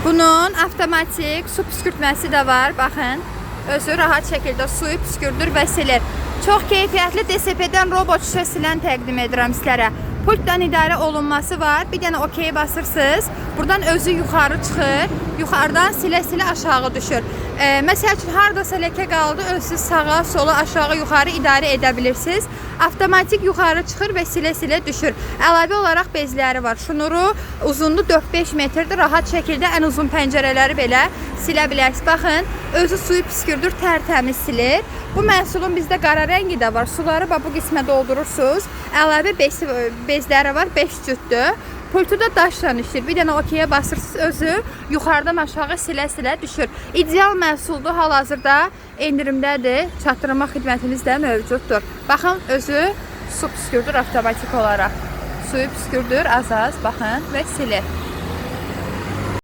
Bunun avtomatik su püskürtməsi də var. Baxın, özü rahat şəkildə suyu püskürdür və silir. Çox keyfiyyətli DSP-dən robot şüşə silən təqdim edirəm sizlərə. Pultdan idarə olunması var. Bir dənə OK basırsınız. Buradan özü yuxarı çıxır. Yuxarıdan silə-silə aşağı düşür. Məsəl üçün, haradasa ləkə qaldı, özü sağa, sola, aşağı, yuxarı idarə edə bilirsiniz. Avtomatik yuxarı çıxır və silə-silə düşür. Əlavə olaraq bezləri var. Şnuru uzunluğu 4-5 metrdir. Rahat şəkildə ən uzun pəncərələri belə silə bilərsiniz. Baxın, özü suyu püskürdür, tərtəmiz silir. Bu məhsulun bizdə qara rəngi də var. Suları bu qismə doldurursunuz. Əlavə bezləri var, 5 cütdür. Pultu da daşla işlir. Bir dənə OK-yə basırsınız, özü yuxarıdan aşağı silə-silə düşür. İdeal məhsuldur, hal-hazırda endirimdədir. Çatdırma xidmətimiz də mövcuddur. Baxın, özü su püskürdür avtomatik olaraq. Suyu püskürdür az-az, baxın və silir.